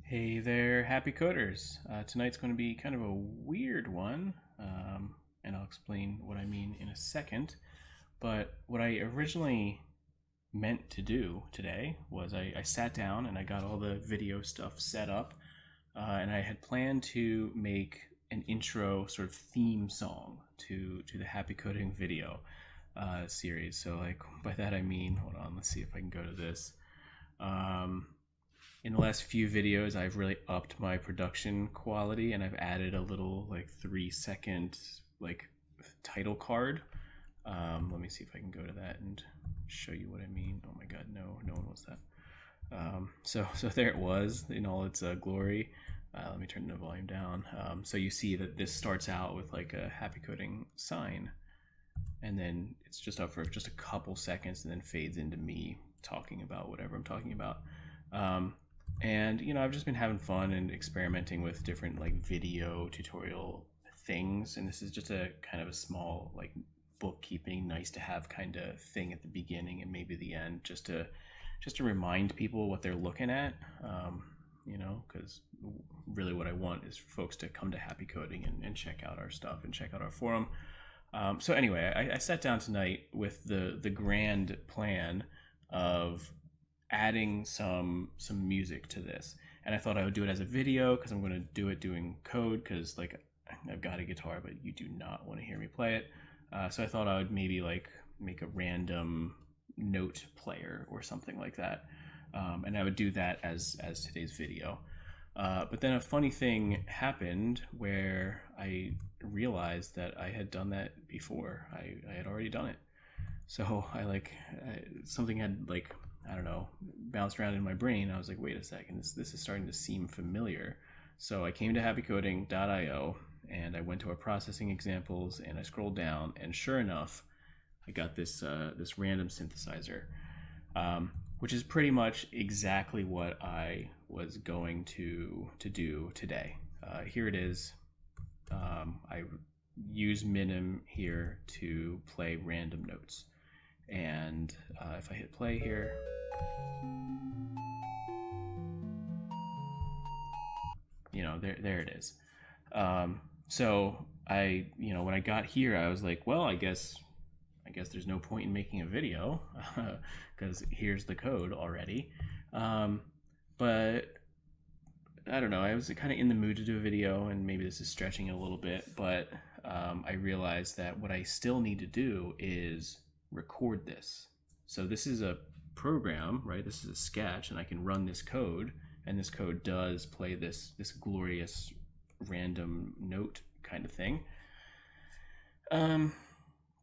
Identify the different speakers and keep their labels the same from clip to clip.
Speaker 1: Hey there, happy coders. Tonight's going to be kind of a weird one, and I'll explain what I mean in a second. But what I originally meant to do today was I sat down and I got all the video stuff set up, and I had planned to make an intro sort of theme song to the Happy Coding video series. So, like, by that I mean, hold on, let's see if I can go to this. Um, in the last few videos, I've really upped my production quality and I've added a little like 3 second like title card. Let me see if I can go to that and show you what I mean. Oh my god, no one wants that. So there it was in all its glory. Let me turn the volume down. So you see that this starts out with like a happy coding sign, and then it's just up for just a couple seconds, and then fades into me talking about whatever I'm talking about. And I've just been having fun and experimenting with different like video tutorial things, and this is just a kind of a small like bookkeeping nice to have kind of thing at the beginning and maybe the end, just to remind people what they're looking at. Because really what I want is for folks to come to Happy Coding and check out our stuff and check out our forum. So anyway, I sat down tonight with the grand plan of adding some music to this, and I thought I would do it as a video because I'm going to do it doing code, because like I've got a guitar but you do not want to hear me play it. So I thought I would maybe like make a random note player or something like that, and I would do that as today's video. But then a funny thing happened where I realized that I had done that before. I had already done it. So something had like, I don't know, bounced around in my brain. I was like, wait a second, this is starting to seem familiar. So I came to happycoding.io and I went to our processing examples and I scrolled down, and sure enough, I got this random synthesizer, which is pretty much exactly what I was going to do today. Here it is. I use Minim here to play random notes. And if I hit play here, there it is. So when I got here, I was like, well, I guess there's no point in making a video because here's the code already. But I don't know. I was kind of in the mood to do a video, and maybe this is stretching it a little bit, but I realized that what I still need to do is record this. So this is a program, right? This is a sketch, and I can run this code, and this code does play this glorious random note kind of thing.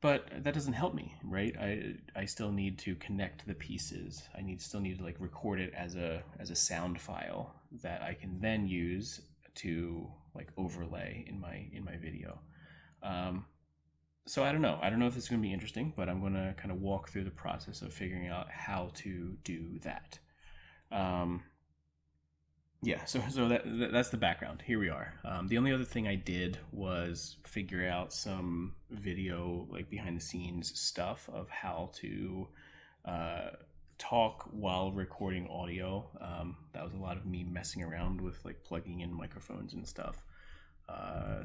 Speaker 1: But that doesn't help me, right? I still need to connect the pieces. Still need to like record it as a sound file that I can then use to like overlay in my video. So I don't know. I don't know if this is going to be interesting, but I'm going to kind of walk through the process of figuring out how to do that. So that's the background. Here we are. The only other thing I did was figure out some video, like behind the scenes stuff of how to talk while recording audio. That was a lot of me messing around with like plugging in microphones and stuff.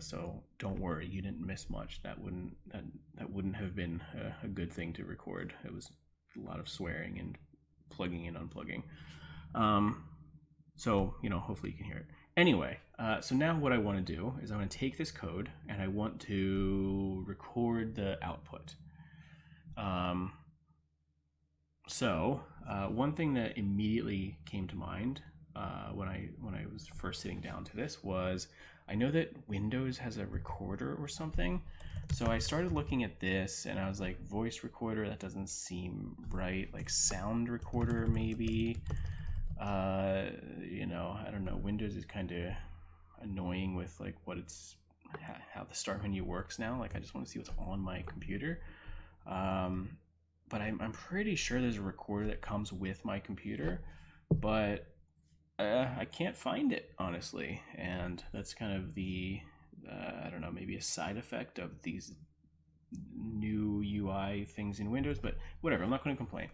Speaker 1: So don't worry, you didn't miss much. That wouldn't have been a good thing to record. It was a lot of swearing and plugging in, unplugging. So hopefully you can hear it. Anyway, so now what I want to do is I want to take this code and I want to record the output. So one thing that immediately came to mind when I was first sitting down to this was, I know that Windows has a recorder or something. So I started looking at this and I was like, voice recorder, that doesn't seem right. Like sound recorder maybe. I don't know. Windows is kind of annoying with like how the start menu works now. Like I just want to see what's on my computer. But I'm pretty sure there's a recorder that comes with my computer, but I can't find it, honestly. And that's kind of I don't know, maybe a side effect of these new UI things in Windows, but whatever, I'm not going to complain.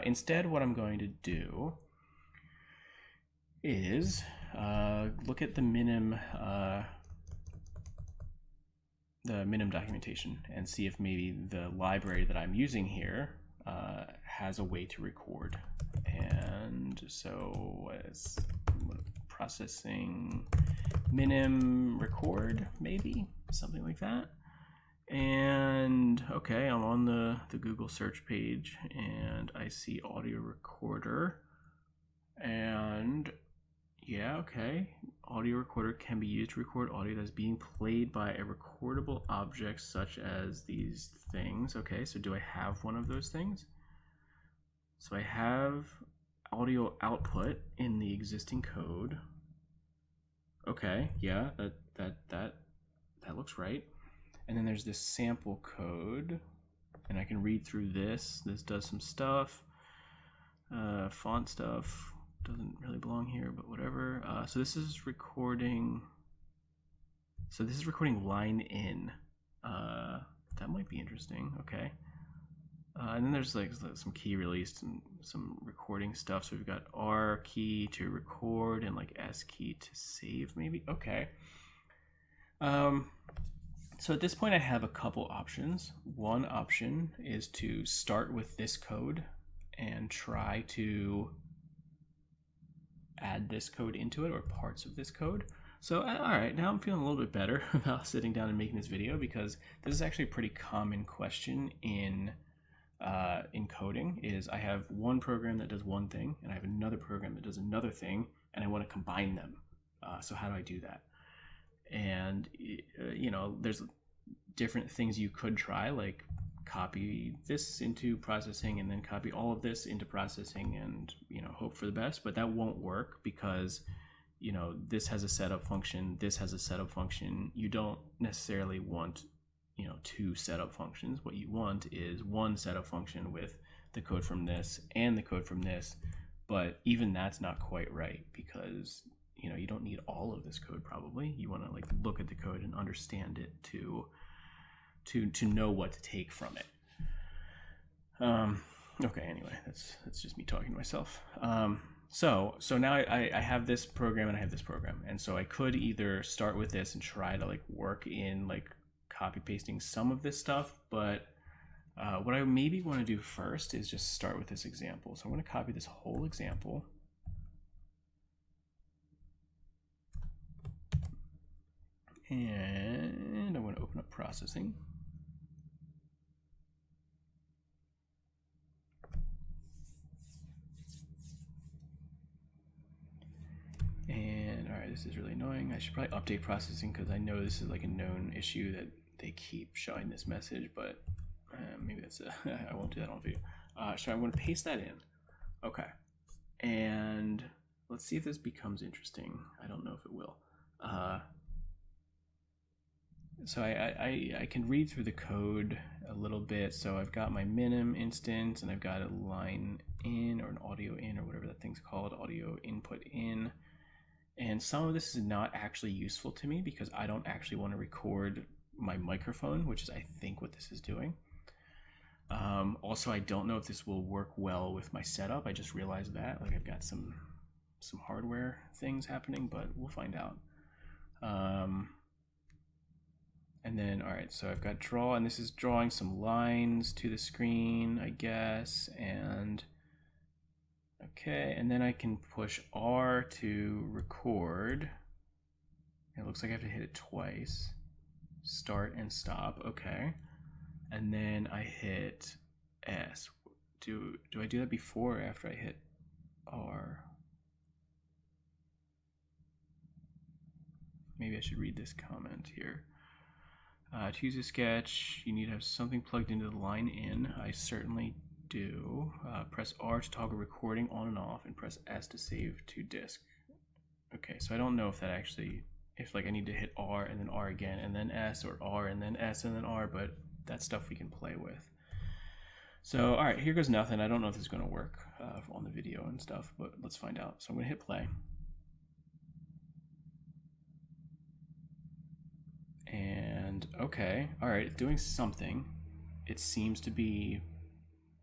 Speaker 1: Instead, what I'm going to do is look at the Minim documentation and see if maybe the library that I'm using here has a way to record. And so it's processing Minim record, maybe something like that. And okay, I'm on the Google search page and I see audio recorder, and yeah, okay, audio recorder can be used to record audio that's being played by a recordable object such as these things. Okay, so do I have one of those things? So I have audio output in the existing code. Okay, yeah, that looks right. And then there's this sample code, and I can read through this. This does some stuff. Font stuff doesn't really belong here, but whatever. So this is recording. So this is recording line in. That might be interesting. Okay. And then there's like some key released and some recording stuff. So we've got R key to record and like S key to save, maybe. Okay. So at this point I have a couple options. One option is to start with this code and try to add this code into it, or parts of this code. So all right, now I'm feeling a little bit better about sitting down and making this video, because this is actually a pretty common question in coding. Is I have one program that does one thing and I have another program that does another thing, and I want to combine them. So how do I do that? And you know, there's different things you could try, like copy this into processing and then copy all of this into processing and, you know, hope for the best. But that won't work, because, you know, this has a setup function, this has a setup function. You don't necessarily want, you know, two setup functions. What you want is one setup function with the code from this and the code from this. But even that's not quite right, because, you know, you don't need all of this code. Probably you want to like look at the code and understand it to know what to take from it. Okay, anyway, that's just me talking to myself. So now I have this program and I have this program, and so I could either start with this and try to like work in like copy pasting some of this stuff, but what I maybe want to do first is just start with this example. So I'm going to copy this whole example. And I'm going to open up processing. And all right, this is really annoying. I should probably update processing, because I know this is like a known issue that they keep showing this message, but maybe that's I won't do that on video. So I'm going to paste that in. Okay, and let's see if this becomes interesting. I don't know if it will. So I can read through the code a little bit. So I've got my Minim instance, and I've got a line in, or an audio in, or whatever that thing's called, audio input in. And some of this is not actually useful to me, because I don't actually want to record my microphone, which is I think what this is doing. Also, I don't know if this will work well with my setup. I just realized that, like, I've got some hardware things happening, but we'll find out. And then, all right, so I've got draw, and this is drawing some lines to the screen, I guess, and okay, and then I can push R to record. It looks like I have to hit it twice. Start and stop, okay. And then I hit S. Do I do that before or after I hit R? Maybe I should read this comment here. To use a sketch, you need to have something plugged into the line in. I certainly do. Press R to toggle recording on and off, and press S to save to disk. Okay, so I don't know if that actually, if like I need to hit R and then R again and then S, or R and then S and then R, but that's stuff we can play with. So all right, here goes nothing. I don't know if this is going to work on the video and stuff, but let's find out. So I'm going to hit play. And okay, all right, it's doing something. It seems to be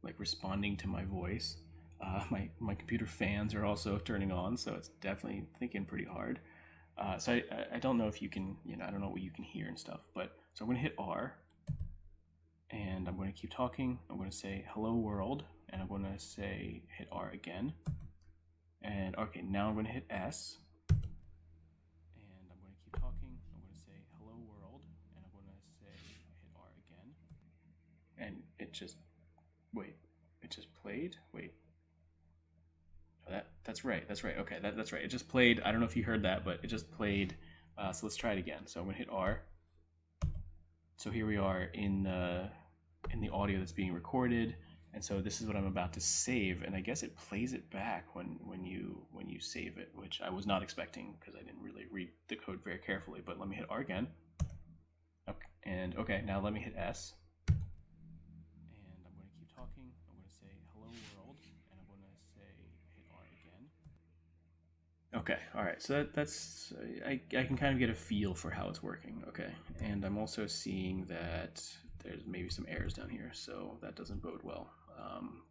Speaker 1: like responding to my voice. My computer fans are also turning on, so it's definitely thinking pretty hard. So I don't know if you can, I don't know what you can hear and stuff, but so I'm going to hit R, and I'm going to keep talking. I'm going to say hello world, and I'm going to say hit R again. And okay, now I'm going to hit S, and I'm going to keep talking. I'm going to say hello world, and I'm going to say hit R again. And it just, wait, it just played? Wait. Oh, that's right. That's right. Okay, that's right. It just played. I don't know if you heard that, but it just played. So let's try it again. So I'm gonna hit R. So here we are in the audio that's being recorded, and so this is what I'm about to save. And I guess it plays it back when you save it, which I was not expecting because I didn't really read the code very carefully. But let me hit R again. Okay, and okay, now let me hit S. And I'm going to keep talking. I'm going to say hello world, and I'm going to say hit R again. Okay, all right. So that's I can kind of get a feel for how it's working. Okay, and I'm also seeing that there's maybe some errors down here, so that doesn't bode well.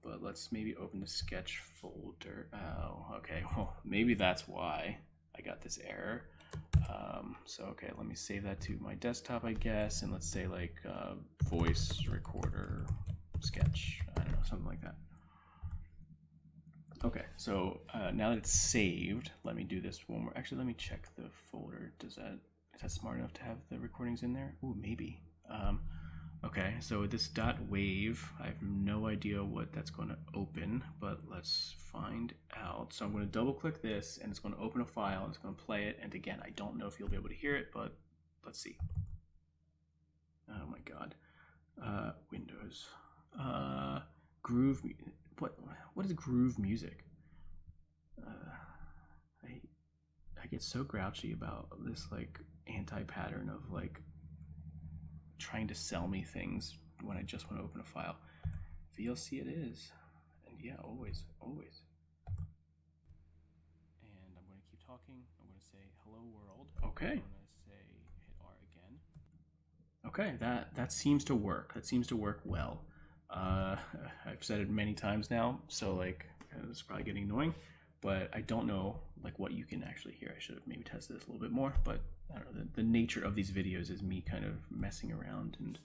Speaker 1: But let's maybe open the sketch folder. Oh, okay. Well, maybe that's why I got this error. So okay, let me save that to my desktop, I guess, and let's say like voice recorder sketch. I don't know, something like that. Okay, so now that it's saved, let me do this one more. Actually, let me check the folder. Is that smart enough to have the recordings in there? Ooh, maybe. Okay, so this .wave, I have no idea what that's going to open, but let's find out. So I'm going to double click this, and it's going to open a file, and it's going to play it. And again, I don't know if you'll be able to hear it, but let's see. Oh my God. Windows. Groove. What is groove music? I get so grouchy about this like anti-pattern of like trying to sell me things when I just want to open a file. VLC it is, and yeah, always. And I'm going to keep talking. I'm going to say hello world. Okay. I'm going to say hit R again. Okay, that seems to work. That seems to work well. I've said it many times now, so like it's probably getting annoying, but I don't know like what you can actually hear. I should have maybe tested this a little bit more, but I don't know. The nature of these videos is me kind of messing around and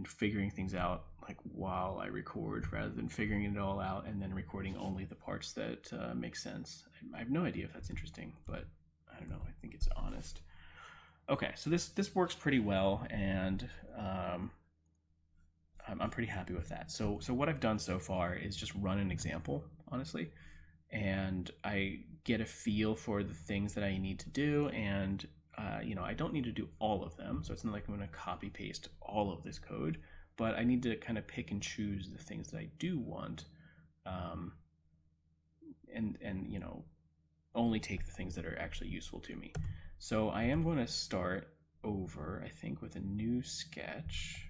Speaker 1: figuring things out like while I record, rather than figuring it all out and then recording only the parts that make sense. I have no idea if that's interesting, but I don't know. I think it's honest. Okay, so this works pretty well, and I'm pretty happy with that. So what I've done so far is just run an example, honestly, and I get a feel for the things that I need to do, and I don't need to do all of them, so it's not like I'm going to copy paste all of this code, but I need to kind of pick and choose the things that I do want, and only take the things that are actually useful to me. So I am going to start over, I think, with a new sketch.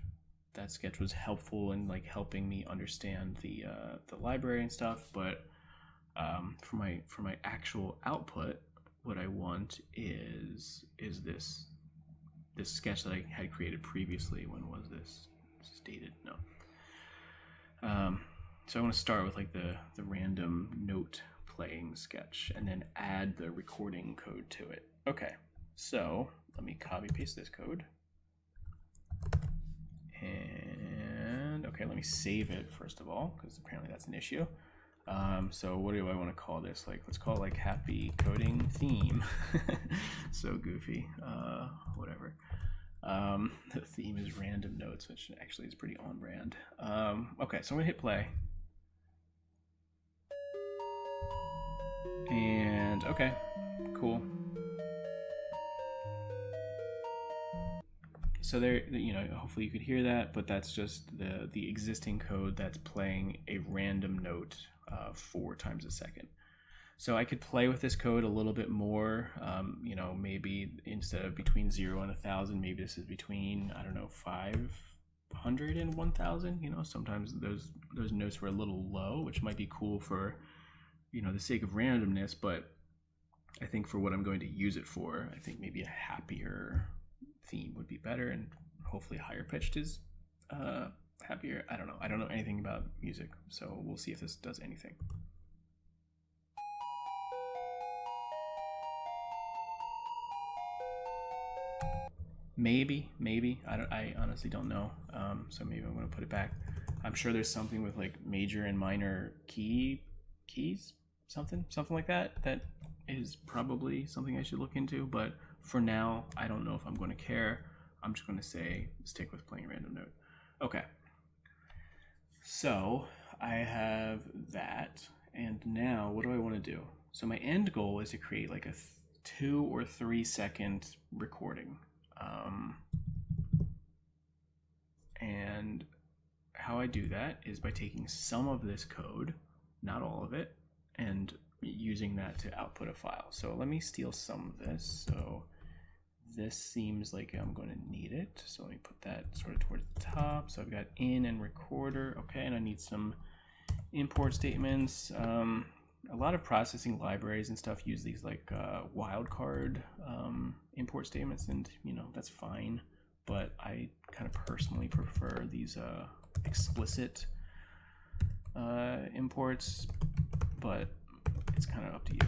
Speaker 1: That sketch was helpful in like helping me understand the library and stuff, but for my actual output, what I want is this sketch that I had created previously. When was this? This is dated. No. So I want to start with like the random note playing sketch, and then add the recording code to it. Okay, so let me copy paste this code. And okay, let me save it first of all, because apparently that's an issue. So what do I want to call this? Like, let's call it like happy coding theme. So goofy. Whatever. The theme is random notes, which actually is pretty on brand. Okay, so I'm gonna hit play. And okay, cool. So there, hopefully you could hear that, but that's just the existing code that's playing a random note 4 times a second. So I could play with this code a little bit more. Maybe instead of between 0 and 1,000, maybe this is between, I don't know, 500 and 1,000. Sometimes those notes were a little low, which might be cool for the sake of randomness, but I think for what I'm going to use it for, I think maybe a happier theme would be better, and hopefully higher pitched is happier. I don't know. I don't know anything about music, so we'll see if this does anything. Maybe. I honestly don't know. So maybe I'm gonna put it back. I'm sure there's something with like major and minor keys, something like that. That is probably something I should look into. But for now, I don't know if I'm going to care. I'm just going to say stick with playing a random note. Okay. So I have that, and now what do I want to do? So my end goal is to create like a 2 or 3 second recording. And how I do that is by taking some of this code, not all of it, and using that to output a file. So let me steal some of this. So this seems like I'm going to need it. So let me put that sort of towards the top. So I've got in and recorder. Okay, and I need some import statements. A lot of processing libraries and stuff use these like wildcard import statements, and that's fine. But I kind of personally prefer these explicit imports, but it's kind of up to you.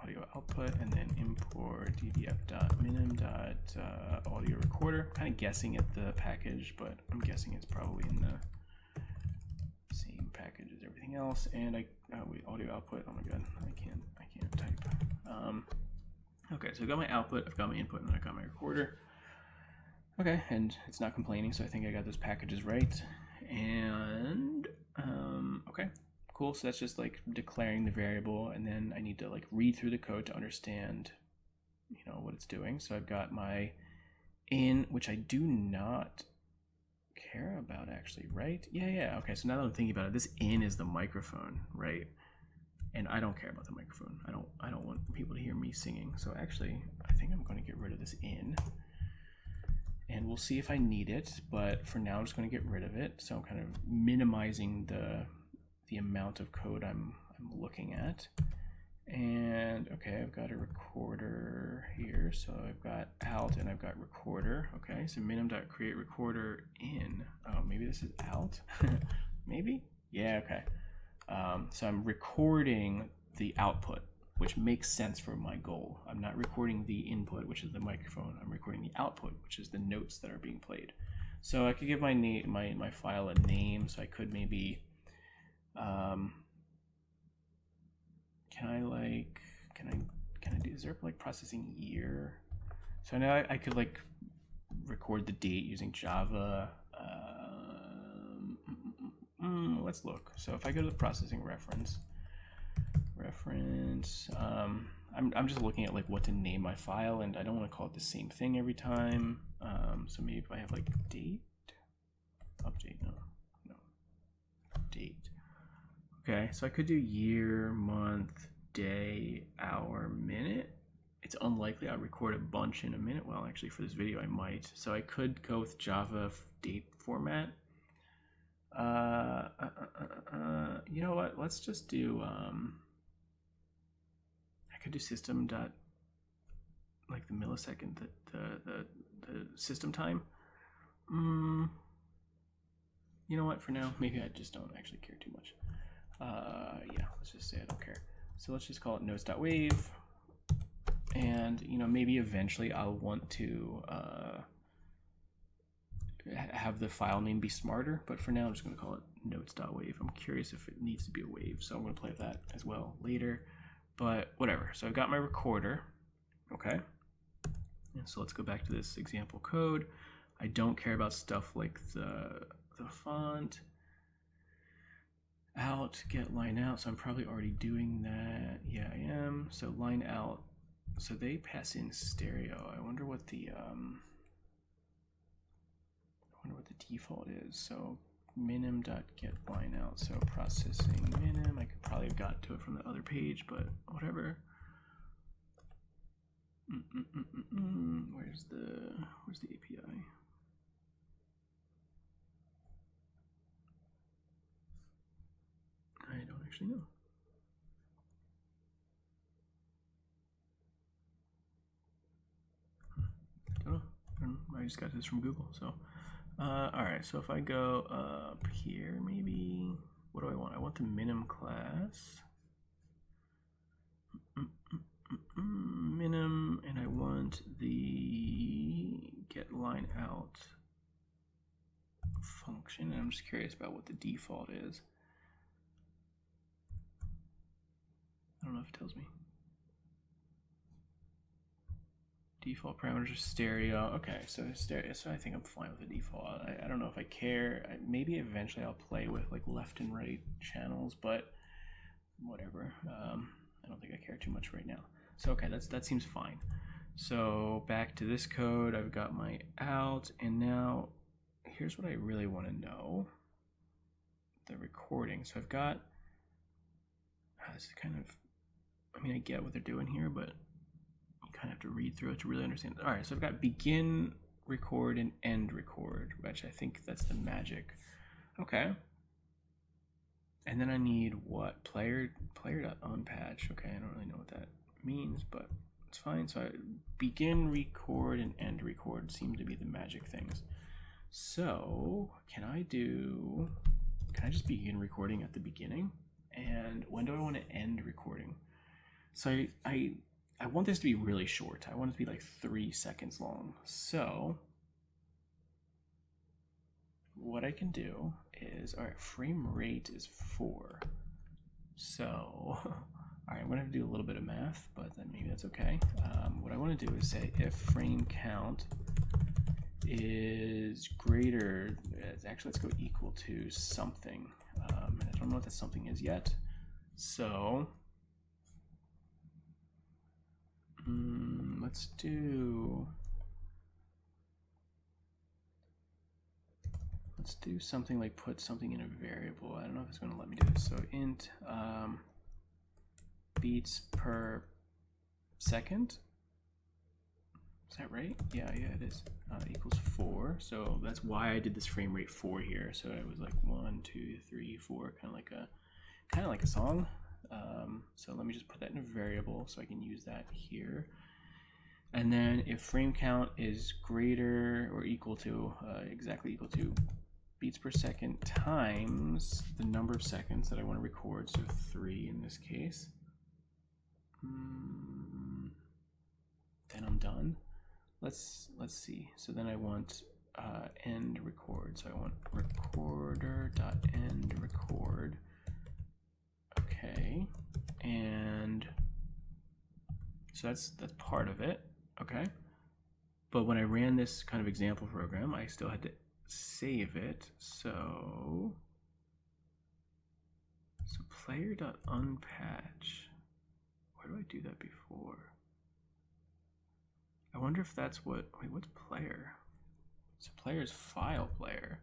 Speaker 1: Audio output, and then import dbf.minim.audio recorder. Kind of guessing at the package, but I'm guessing it's probably in the same package as everything else. And wait, audio output. Oh my god, I can't type. Okay, so I've got my output, I've got my input, and I got my recorder. Okay, and it's not complaining, so I think I got those packages right. And okay, cool. So that's just like declaring the variable, and then I need to like read through the code to understand, what it's doing. So I've got my in, which I do not care about actually, right? Yeah. Okay, so now that I'm thinking about it, this in is the microphone, right? And I don't care about the microphone. I don't want people to hear me singing. So actually, I think I'm going to get rid of this in. And we'll see if I need it, but for now I'm just going to get rid of it. So I'm kind of minimizing the amount of code I'm looking at. And okay, I've got a recorder here. So I've got out and I've got recorder. Okay, so minim.create recorder in. Oh, maybe this is out. Maybe? Yeah, okay. So I'm recording the output, which makes sense for my goal. I'm not recording the input, which is the microphone. I'm recording the output, which is the notes that are being played. So I could give my name, my file a name. So I could maybe, can I do? Is there like processing year? So now I could like record the date using Java. Let's look. So if I go to the processing reference, I'm just looking at like what to name my file, and I don't want to call it the same thing every time. So maybe if I have like date, update, no, date. Okay, so I could do year, month, day, hour, minute. It's unlikely I'll record a bunch in a minute. Well, actually for this video I might. So I could go with Java date format. You know what? Let's just do. I could do system dot, like the millisecond, the system time. You know what? For now, maybe I just don't actually care too much. Yeah, let's just say I don't care. So let's just call it notes.wave. And maybe eventually I'll want to have the file name be smarter, but for now I'm just going to call it notes.wave. I'm curious if it needs to be a wave, so I'm going to play with that as well later, but whatever. So I've got my recorder, okay, and so let's go back to this example code. I don't care about stuff like the font, out, get line out, so I'm probably already doing that. Yeah, I am. So line out, so they pass in stereo. I wonder what the default is. So minim.getLineOut. So processing minim. I could probably have got to it from the other page, but whatever. Where's the API? I don't actually know. I don't know. I just got this from Google, so All right, so if I go up here, maybe, what do I want? I want the minim class. Minim, and I want the get line out function. And I'm just curious about what the default is. I don't know if it tells me. Default parameters are stereo. Okay, so stereo. So I think I'm fine with the default. I don't know if I care. Maybe eventually I'll play with like left and right channels, but whatever. I don't think I care too much right now. So okay, that seems fine. So back to this code. I've got my out, and now here's what I really want to know: the recording. So I've got. This is kind of. I mean, I get what they're doing here, but kind of have to read through it to really understand. All right, so I've got begin record and end record, which I think that's the magic. Okay. And then I need what? Player.unpatch. Okay, I don't really know what that means, but it's fine. So begin record and end record seem to be the magic things. So can I just begin recording at the beginning? And when do I want to end recording? So I want this to be really short. I want it to be like 3 seconds long. So what I can do is, all right, frame rate is 4. So, all right, I'm gonna have to do a little bit of math, but then maybe that's okay. What I wanna do is say if frame count is greater, actually let's go equal to something. And I don't know what that something is yet. So, let's do something like put something in a variable. I don't know if it's going to let me do this. So int beats per second. Is that right? Yeah, it is. Equals 4. So that's why I did this frame rate 4 here. So it was like 1, 2, 3, 4, kind of like a song. So let me just put that in a variable so I can use that here. And then if frame count is greater or equal to, exactly equal to beats per second times the number of seconds that I want to record, so 3 in this case, then I'm done. Let's see. So then I want end record. So I want recorder.end record. Okay, and so that's part of it. Okay, but when I ran this kind of example program, I still had to save it. So player.unpatch. Where do I do that before? I wonder if that's what. Wait, what's player? So player is file player.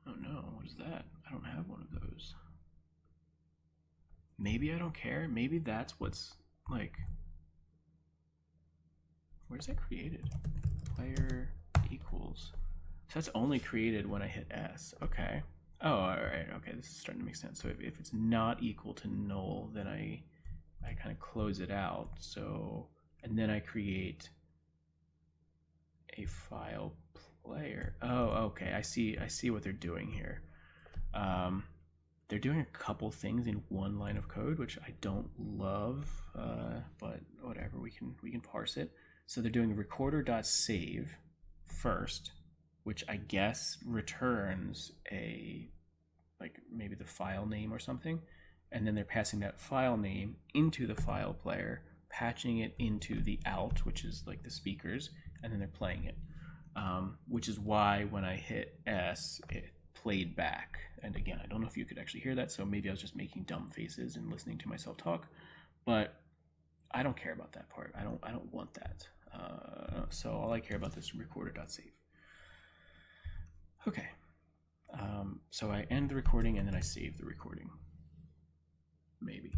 Speaker 1: Oh no, what is that? I don't have one of those. Maybe I don't care. Maybe that's what's like. Where's that created? Player equals. So that's only created when I hit S. Okay. Oh, all right. Okay, this is starting to make sense. So if it's not equal to null, then I kind of close it out. So, and then I create a file player. Oh, okay. I see what they're doing here. They're doing a couple things in one line of code, which I don't love, but whatever. We can parse it. So they're doing recorder.save first, which I guess returns a, like maybe the file name or something, and then they're passing that file name into the file player, patching it into the out, which is like the speakers, and then they're playing it, which is why when I hit S, it played back. And again, I don't know if you could actually hear that, so maybe I was just making dumb faces and listening to myself talk, but I don't care about that part. I don't want that. So all I care about is recorder.save. Okay. So I end the recording and then I save the recording. Maybe.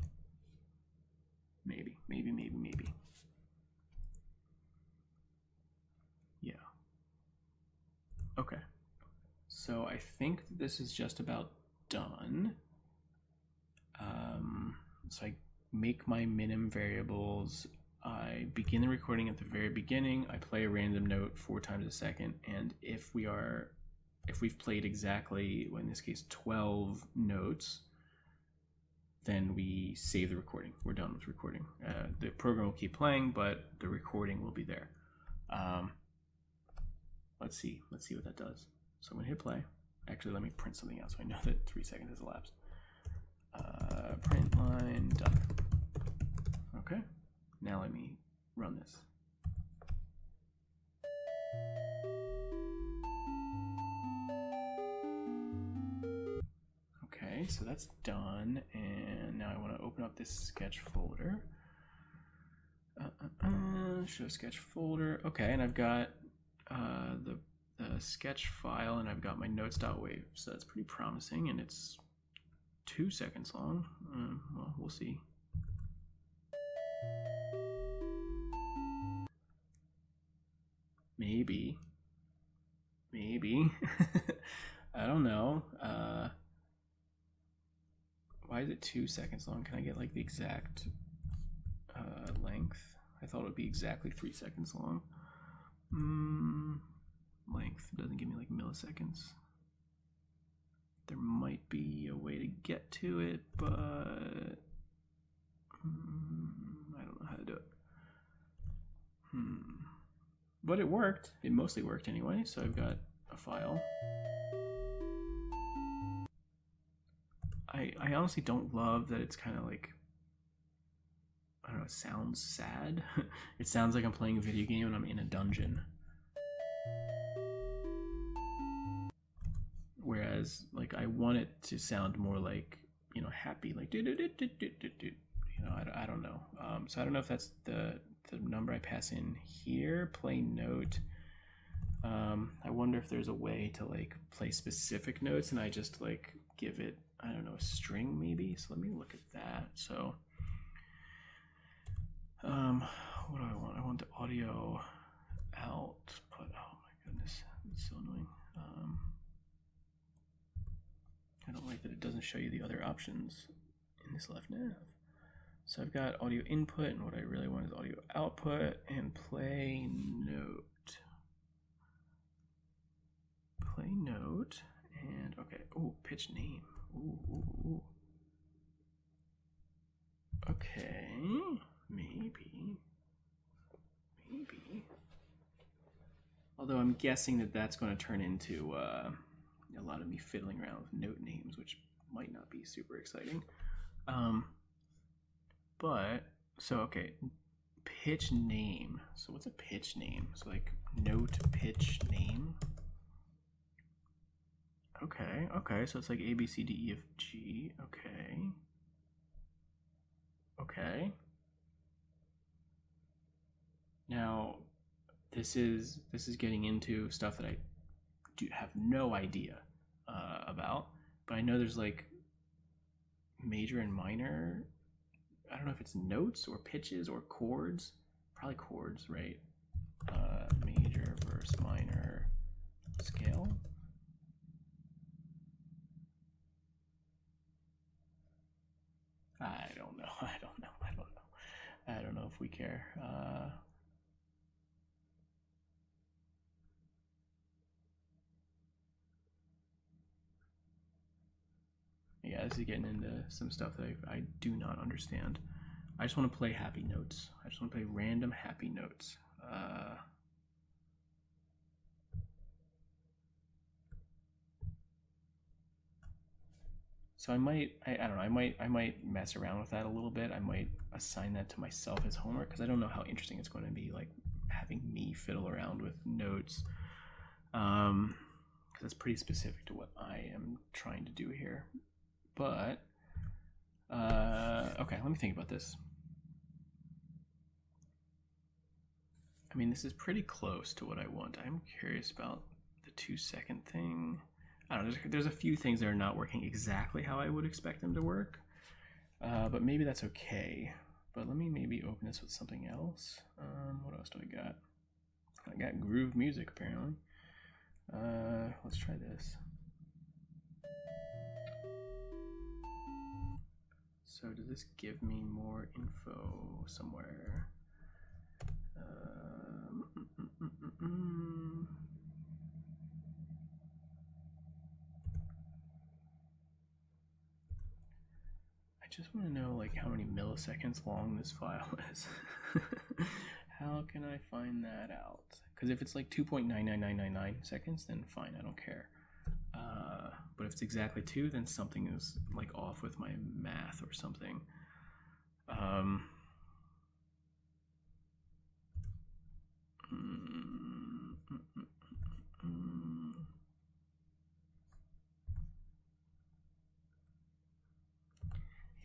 Speaker 1: Yeah. Okay. So I think this is just about done. So I make my minim variables. I begin the recording at the very beginning. I play a random note 4 times a second, and if we are if we've played exactly, well, in this case, 12 notes, then we save the recording. We're done with recording. The program will keep playing, but the recording will be there. Let's see what that does. So I'm gonna hit play. Actually, let me print something out so I know that 3 seconds has elapsed. Print line done. Okay, now let me run this. Okay, so that's done, and now I want to open up this sketch folder. Show sketch folder. Okay, and I've got the sketch file, and I've got my notes.wave, so that's pretty promising, and it's 2 seconds long. Well, we'll see. Maybe. I don't know. Why is it 2 seconds long? Can I get like the exact length? I thought it would be exactly 3 seconds long. Length doesn't give me like milliseconds. There might be a way to get to it, but I don't know how to do it. But it worked. It mostly worked anyway, so I've got a file. I honestly don't love that it's kind of like, I don't know, it sounds sad. It sounds like I'm playing a video game and I'm in a dungeon. Whereas, like, I want it to sound more like, you know, happy, like, you know, I don't know. So I don't know if that's the number I pass in here, play note. I wonder if there's a way to, like, play specific notes and I just, like, give it, I don't know, a string maybe. So let me look at that. So, what do I want? I want the audio output. Oh my goodness, it's so annoying. I don't like that it doesn't show you the other options in this left nav. So I've got audio input, and what I really want is audio output, and play note. Play note, and okay, oh, pitch name. Ooh. Okay, maybe. Although I'm guessing that that's going to turn into a lot of me fiddling around with note names, which might not be super exciting. But, so okay, pitch name. So what's a pitch name? So like note pitch name. Okay, so it's like A, B, C, D, E, F, G. Okay. Now, this is getting into stuff that I have no idea about, but I know there's like major and minor. I don't know if it's notes or pitches or chords. Probably chords, right? Major versus minor scale. I don't know. I don't know if we care. Yeah, this is getting into some stuff that I do not understand. I just want to play happy notes. I just want to play random happy notes. So I don't know, I might mess around with that a little bit. I might assign that to myself as homework because I don't know how interesting it's going to be, like having me fiddle around with notes. Because it's pretty specific to what I am trying to do here. But okay, let me think about this. I mean, this is pretty close to what I want. I'm curious about the 2 second thing. I don't know, there's a few things that are not working exactly how I would expect them to work, but maybe that's okay. But let me maybe open this with something else. What else do I got? I got groove music, apparently. Let's try this. So does this give me more info somewhere? just want to know like how many milliseconds long this file is. How can I find that out? Because if it's like 2.99999 seconds, then fine, I don't care. But if it's exactly 2, then something is like off with my math or something.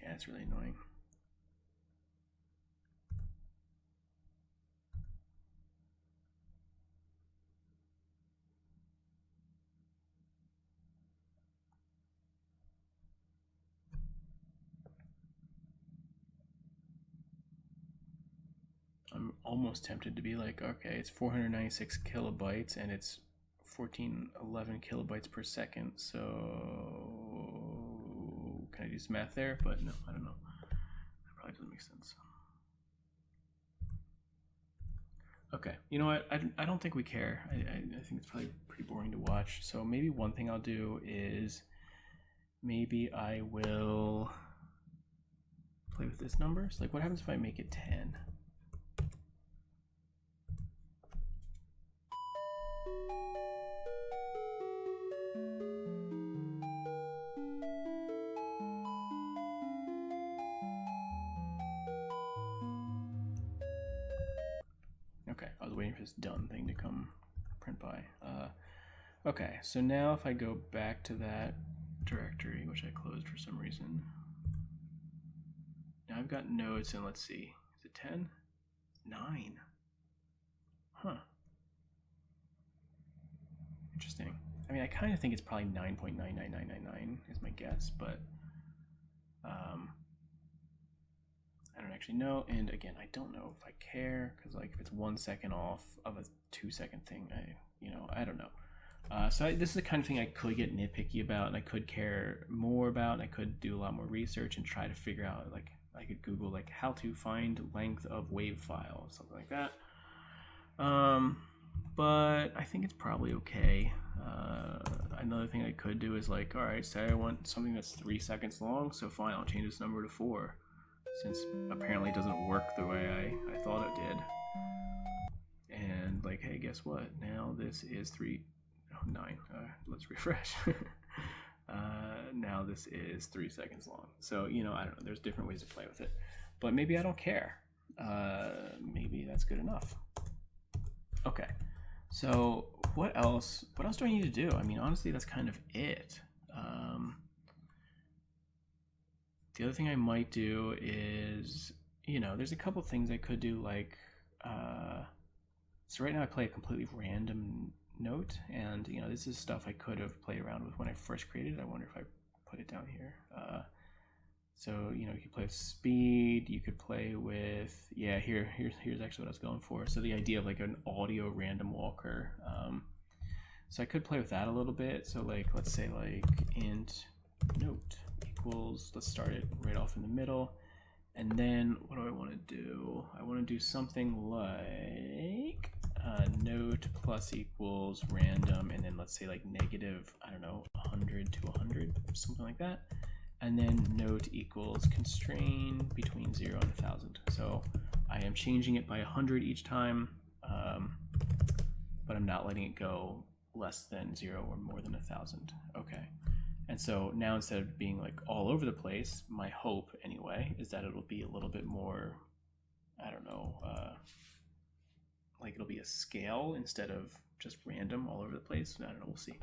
Speaker 1: Yeah, it's really annoying. I'm almost tempted to be like, okay, it's 496 kilobytes and it's 1411 kilobytes per second. So can I do some math there? But no, I don't know. That probably doesn't make sense. Okay, you know what? I don't think we care. I think it's probably pretty boring to watch. So maybe one thing I'll do is maybe I will play with this number. So like what happens if I make it 10? Okay, I was waiting for this done thing to come print by. Okay, so now if I go back to that directory, which I closed for some reason, now I've got nodes, and let's see, is it 10? 9. Huh. Interesting. I mean, I kind of think it's probably 9.99999 is my guess, but I don't actually know. And again, I don't know if I care, because like if it's 1 second off of a 2-second thing, I don't know. So this is the kind of thing I could get nitpicky about, and I could care more about, and I could do a lot more research and try to figure out, like I could Google like how to find length of wave file, something like that. But I think it's probably okay. Another thing I could do is like, all right, say I want something that's 3 seconds long, so fine, I'll change this number to 4, since apparently it doesn't work the way I thought it did. And like, hey, guess what? Now this is 9. Let's refresh. Now this is 3 seconds long. So, I don't know. There's different ways to play with it. But maybe I don't care. Maybe that's good enough. Okay. So what else do I need to do? I mean, honestly, that's kind of it. The other thing I might do is, there's a couple things I could do, like, so right now I play a completely random note, and this is stuff I could have played around with when I first created it. I wonder if I put it down here. So you could play with speed, you could play with, yeah, here's actually what I was going for. So the idea of like an audio random walker. So I could play with that a little bit. So like, let's say like int note equals, let's start it right off in the middle. And then what do I want to do? I want to do something like note plus equals random, and then let's say like negative, I don't know, 100 to 100, something like that. And then note equals constrain between 0 and 1,000. So I am changing it by 100 each time, but I'm not letting it go less than 0 or more than 1,000. Okay. And so now, instead of being like all over the place, my hope anyway is that it'll be a little bit more, I don't know, like it'll be a scale instead of just random all over the place. I don't know, we'll see.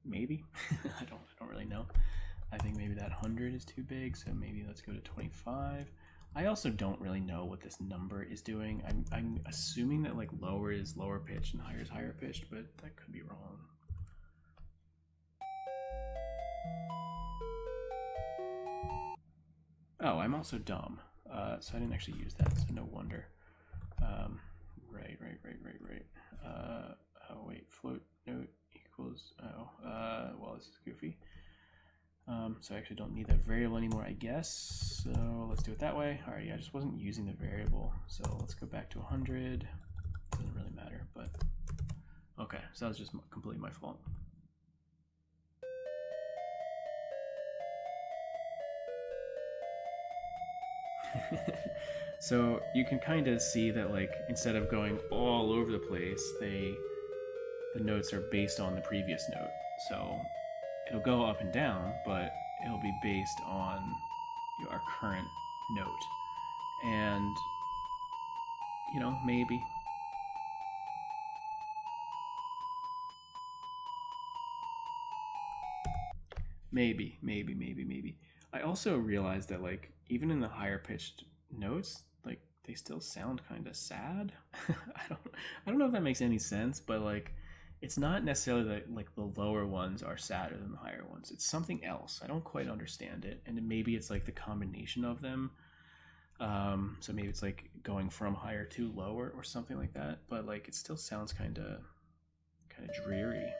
Speaker 1: Maybe. I don't really know. I think maybe that 100 is too big, so maybe let's go to 25. I also don't really know what this number is doing. I'm assuming that like lower is lower pitched and higher is higher pitched, but that could be wrong. Oh, I'm also dumb, so I didn't actually use that, so no wonder. Right. Oh wait, float note equals, well, this is goofy. So I actually don't need that variable anymore, I guess. So let's do it that way. All right, yeah, I just wasn't using the variable. So let's go back to 100. Doesn't really matter, but okay, so that was just completely my fault. So you can kind of see that, like, instead of going all over the place, the notes are based on the previous note. So it'll go up and down, but it'll be based on our current note. And, you know, maybe. Maybe. I also realized that, like, even in the higher pitched notes, like, they still sound kind of sad. I don't know if that makes any sense, but like, it's not necessarily that like the lower ones are sadder than the higher ones. It's something else. I don't quite understand it, and maybe it's like the combination of them. So maybe it's like going from higher to lower or something like that. But like, it still sounds kind of dreary.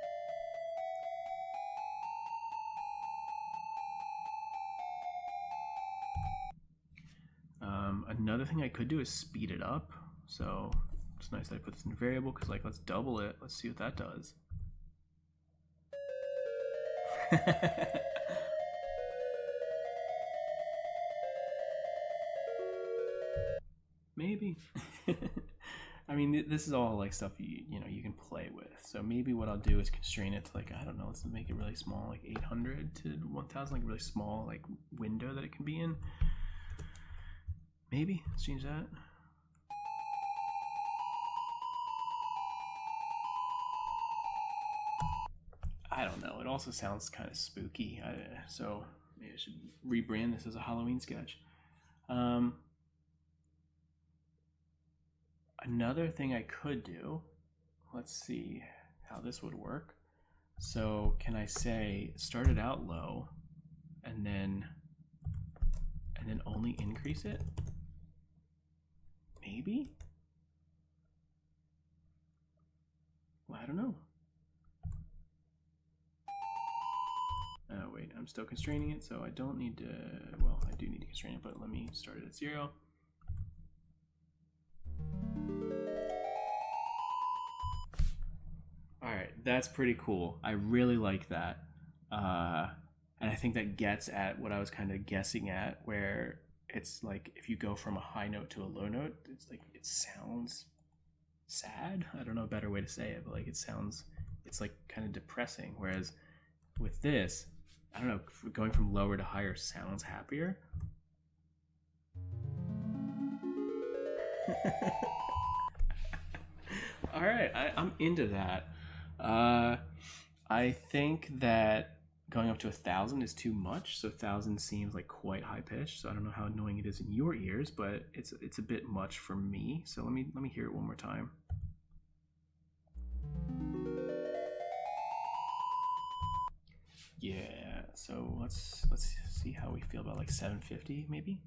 Speaker 1: Another thing I could do is speed it up. So it's nice that I put this in a variable because, like, let's double it. Let's see what that does. Maybe. I mean, this is all like stuff you know you can play with. So maybe what I'll do is constrain it to, like, I don't know, let's make it really small, like 800 to 1000, like a really small like window that it can be in. Maybe let's change that. I don't know. It also sounds kind of spooky. So maybe I should rebrand this as a Halloween sketch. Another thing I could do, let's see how this would work. So can I say start it out low and then only increase it? Maybe? Well, I don't know. Oh wait, I'm still constraining it, so I don't need to, well, I do need to constrain it, but let me start it at 0. Alright, that's pretty cool. I really like that. And I think that gets at what I was kind of guessing at, where it's like if you go from a high note to a low note, it's like it sounds sad. I don't know a better way to say it, but like it's like kind of depressing. Whereas with this, I don't know, going from lower to higher sounds happier. All right, I'm into that. I think that going up to 1,000 is too much. So 1,000 seems like quite high pitched. So I don't know how annoying it is in your ears, but it's a bit much for me. So let me hear it one more time. Yeah. So let's see how we feel about like 750 maybe.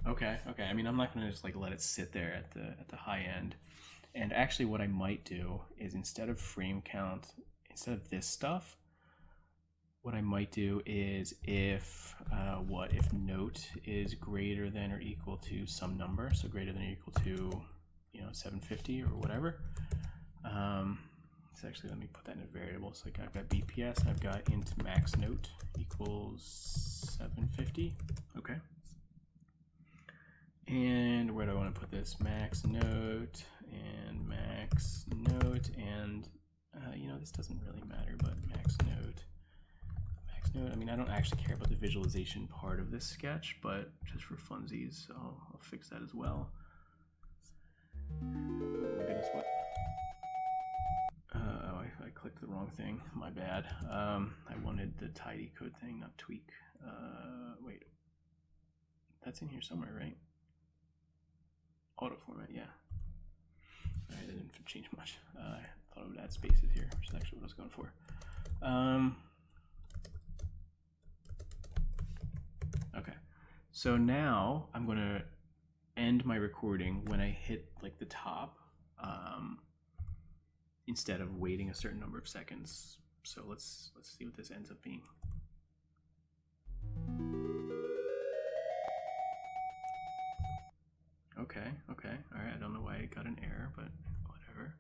Speaker 1: Okay. I mean, I'm not gonna just like let it sit there at the high end. And actually, what I might do is instead of frame count, instead of this stuff, what I might do is if note is greater than or equal to some number, so greater than or equal to 750 or whatever. So actually, let me put that in a variable. So like I've got BPS, I've got int max note equals 750. Okay. And where do I want to put this? Max note and max note, and this doesn't really matter, but max note. I mean, I don't actually care about the visualization part of this sketch, but just for funsies, I'll fix that as well. Oh my goodness, what? I clicked the wrong thing. My bad. I wanted the tidy code thing, not tweak. Wait. That's in here somewhere, right? Auto format, yeah. Alright, that didn't change much. I thought it would add spaces here, which is actually what I was going for. Okay, so now I'm going to end my recording when I hit like the top. instead of waiting a certain number of seconds. So let's see what this ends up being. Okay, all right. I don't know why it got an error, but whatever.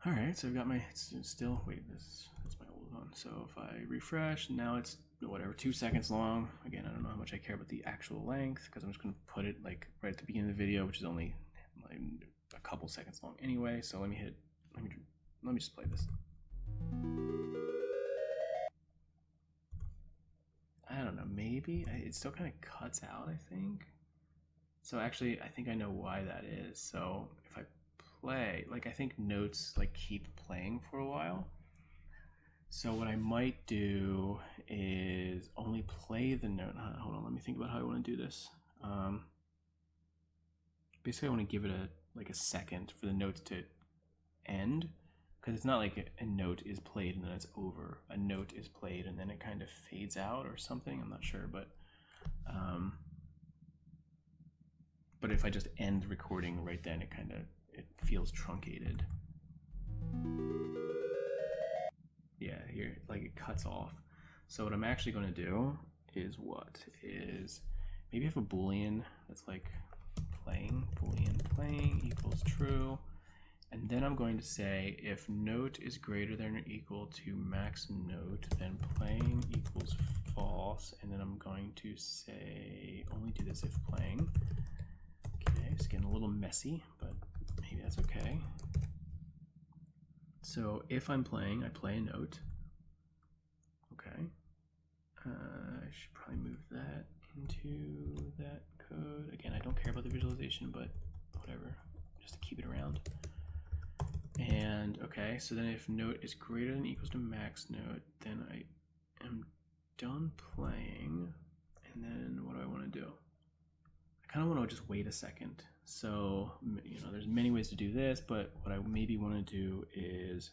Speaker 1: All right, so I've got my still wait. That's my old one. So if I refresh, now it's whatever 2 seconds long. Again, I don't know how much I care about the actual length because I'm just going to put it like right at the beginning of the video, which is only like a couple seconds long anyway. So let me just play this. I don't know, maybe it still kind of cuts out, I think. So actually, I think I know why that is. So if I play, like I think notes like keep playing for a while. So what I might do is only play the note. Hold on, let me think about how I want to do this. Basically, I want to give it a second for the notes to end, because it's not like a note is played and then it's over. A note is played and then it kind of fades out or something. I'm not sure, but if I just end recording right then, it feels truncated. Yeah, here, like it cuts off. So what I'm actually going to do is maybe have a boolean that's like boolean playing equals true, and then I'm going to say if note is greater than or equal to max note, then playing equals false, and then I'm going to say only do this if playing. Okay, it's getting a little messy, but maybe that's okay. So if I'm playing, I play a note. Okay. I should probably move that into that code. Again, I don't care about the visualization, but whatever, just to keep it around. And okay, so then if note is greater than or equals to max note, then I am done playing. And then what do I want to do? I kind of want to just wait a second. So, there's many ways to do this, but what I maybe want to do is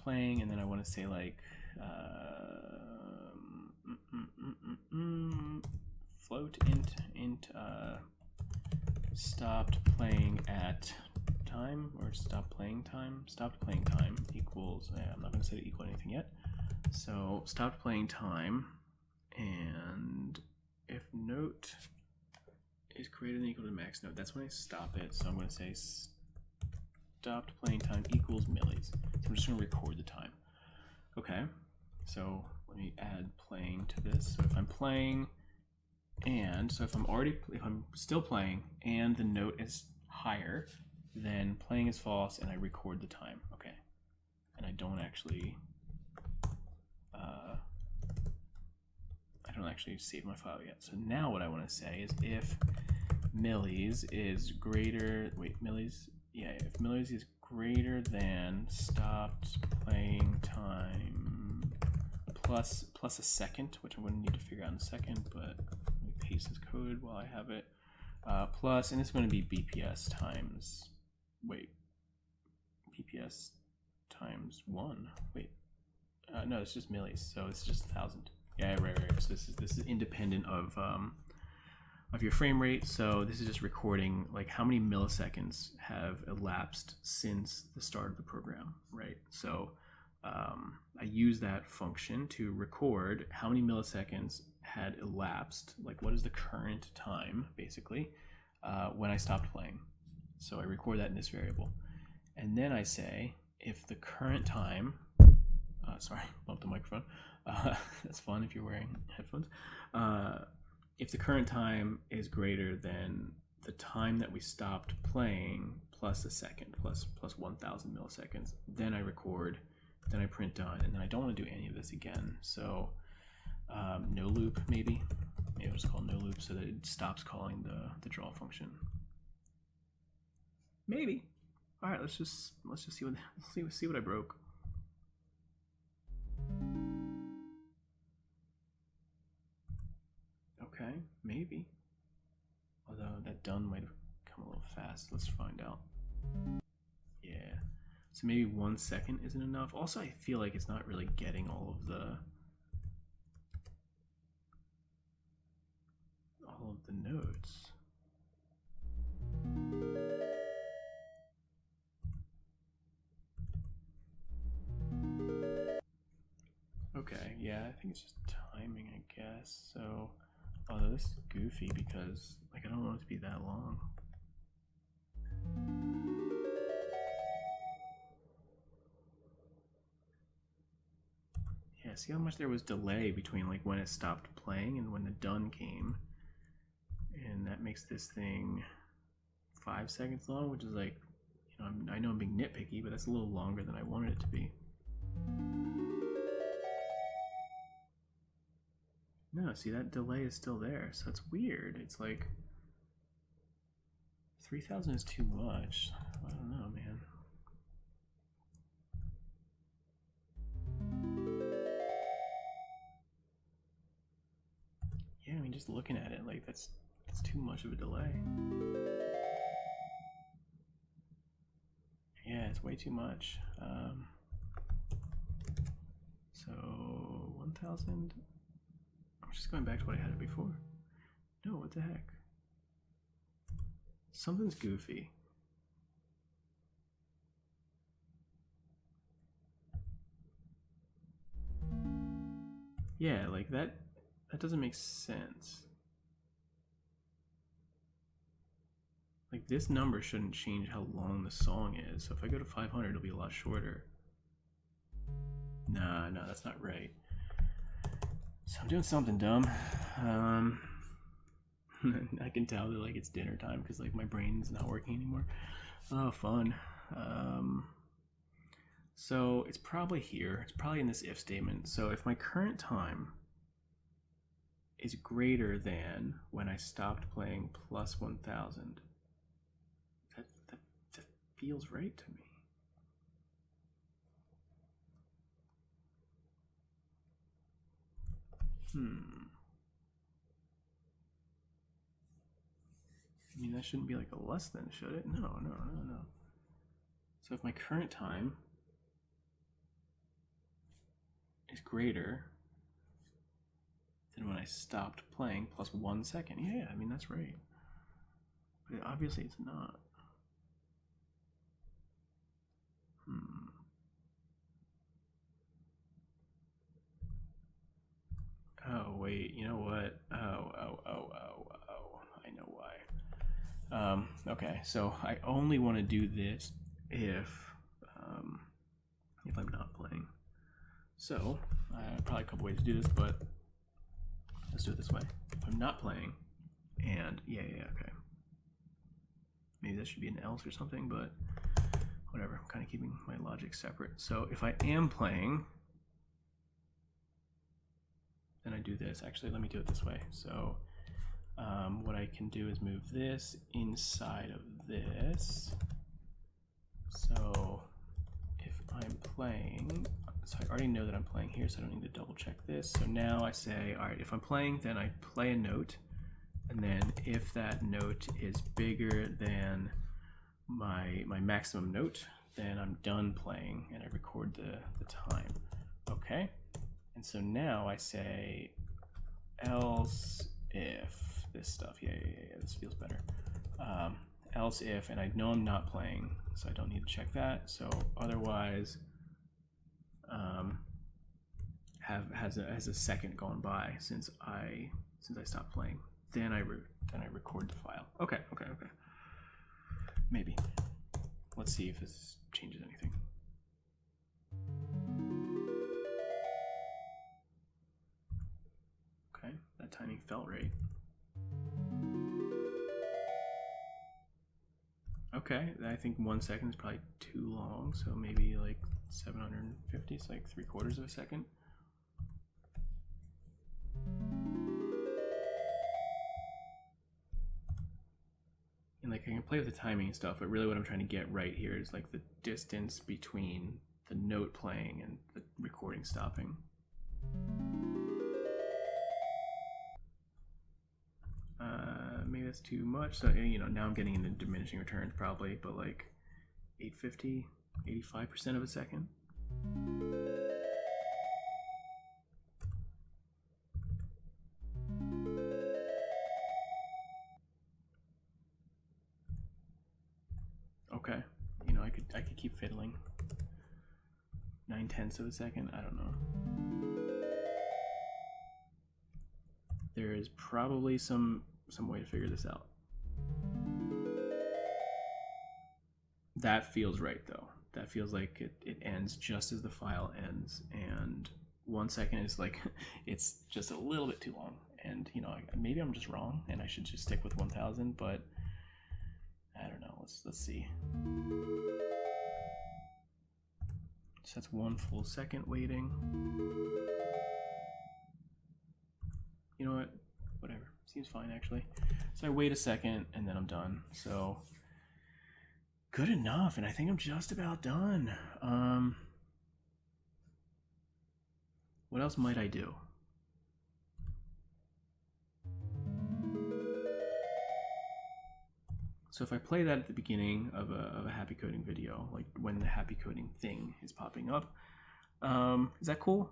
Speaker 1: playing, and then I want to say like float int stopped playing at time, or stopped playing time equals, I'm not going to say equal anything yet. So stopped playing time, and if note is greater than or equal to max note, that's when I stop it. So I'm going to say stopped playing time equals millis. So I'm just going to record the time. Okay, so let me add playing to this. So if I'm playing, and so if I'm still playing and the note is higher, then playing is false and I record the time. Okay, and I don't actually save my file yet. So now what I want to say is if millis is greater, if millis is greater than stopped playing time plus a second, which I'm going to need to figure out in a second, but let me paste this code while I have it, plus, and it's going to be BPS times, BPS times 1, no, it's just millis, so it's just 1,000. Yeah, right. So this is independent of your frame rate. So this is just recording like how many milliseconds have elapsed since the start of the program, right? So I use that function to record how many milliseconds had elapsed, like what is the current time, basically, when I stopped playing. So I record that in this variable. And then I say, if the current time, sorry, bumped the microphone. That's fun if you're wearing headphones. If the current time is greater than the time that we stopped playing plus a second, plus 1,000 milliseconds, then I record, then I print done, and then I don't want to do any of this again. So no loop, maybe I'll just call no loop so that it stops calling the draw function. Maybe. All right, let's just see what I broke. Okay, maybe. Although that done might have come a little fast. Let's find out. Yeah. So maybe 1 second isn't enough. Also, I feel like it's not really getting all of the notes. Yeah, I think it's just timing, I guess. So, although this is goofy because like I don't want it to be that long. Yeah, see how much there was delay between like when it stopped playing and when the done came. And that makes this thing 5 seconds long, which is like, you know, I know I'm being nitpicky, but that's a little longer than I wanted it to be. No, see, that delay is still there, so it's weird. It's like 3,000 is too much. I don't know, man. Yeah, I mean, just looking at it, like that's too much of a delay. Yeah, it's way too much. So 1,000. I'm just going back to what I had it before. No, what the heck? Something's goofy. Yeah, like that doesn't make sense. Like this number shouldn't change how long the song is. So if I go to 500, it'll be a lot shorter. Nah, no, that's not right. So I'm doing something dumb. I can tell that like it's dinner time because like my brain's not working anymore. Oh, fun. So it's probably here. It's probably in this if statement. So if my current time is greater than when I stopped playing plus 1,000, that feels right to me. I mean, that shouldn't be like a less than, should it? No. So if my current time is greater than when I stopped playing plus 1 second, yeah, I mean, that's right. But obviously it's not. Oh, wait, you know what? Oh. I know why. Okay, so I only want to do this if I'm not playing. So, probably a couple ways to do this, but let's do it this way. If I'm not playing, and yeah, okay. Maybe that should be an else or something, but whatever. I'm kind of keeping my logic separate. So if I am playing, then I do this. Actually, let me do it this way. So what I can do is move this inside of this. So if I'm playing, so I already know that I'm playing here, so I don't need to double check this. So now I say, all right, if I'm playing, then I play a note. And then if that note is bigger than my maximum note, then I'm done playing and I record the time. Okay? And so now I say else if this stuff, yeah, this feels better. Else if, and I know I'm not playing, so I don't need to check that. So otherwise, has a second gone by since I stopped playing. Then I record the file. Okay. Maybe. Let's see if this changes anything. Okay, that timing felt right. Okay, I think 1 second is probably too long, so maybe like 750, it's like 3/4 of a second. And like I can play with the timing and stuff, but really what I'm trying to get right here is like the distance between the note playing and the recording stopping. Maybe that's too much. So you know, now I'm getting into diminishing returns probably, but like 850, 85% of a second. Okay, you know, I could keep fiddling. 9/10 of a second, I don't know. there is probably some way to figure this out. That feels right though. That feels like it ends just as the file ends, and 1 second is like it's just a little bit too long. And you know, maybe I'm just wrong and I should just stick with 1000, but I don't know. Let's see. So that's 1 full second waiting. You know what? Whatever. Seems fine actually. So I wait a second and then I'm done. So good enough, and I think I'm just about done. What else might I do? So if I play that at the beginning of a happy coding video, like when the happy coding thing is popping up, is that cool?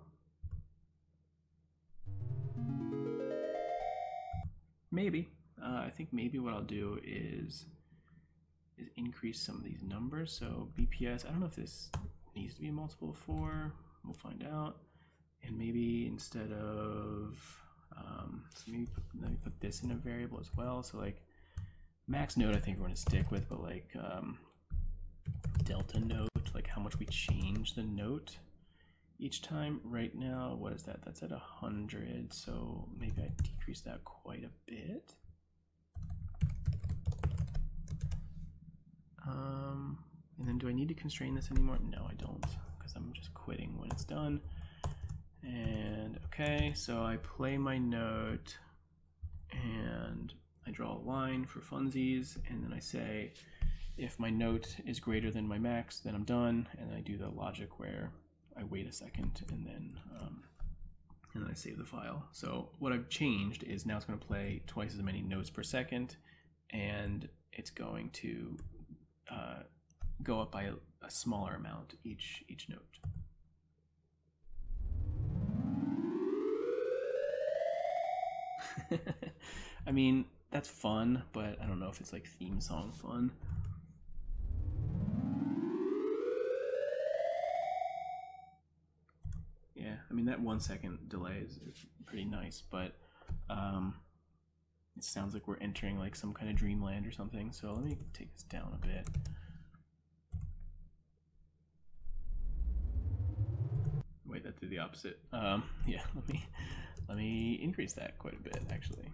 Speaker 1: Maybe. I think maybe what I'll do is increase some of these numbers. So BPS, I don't know if this needs to be a multiple of 4. We'll find out. And maybe instead of, so maybe let me put this in a variable as well. So like max note, I think we're gonna stick with, but like delta note, like how much we change the note each time. Right now, what is that? That's at 100. So maybe I decrease that quite a bit. And then do I need to constrain this anymore? No, I don't, because I'm just quitting when it's done. And okay, so I play my note and I draw a line for funsies, and then I say if my note is greater than my max, then I'm done, and then I do the logic where I wait a second and then I save the file. So what I've changed is now it's going to play twice as many notes per second, and it's going to go up by a smaller amount each note. I mean, that's fun, but I don't know if it's like theme song fun. Yeah, I mean that 1 second delay is pretty nice, but it sounds like we're entering like some kind of dreamland or something. So let me take this down a bit. Wait, that did the opposite. Yeah, let me increase that quite a bit actually.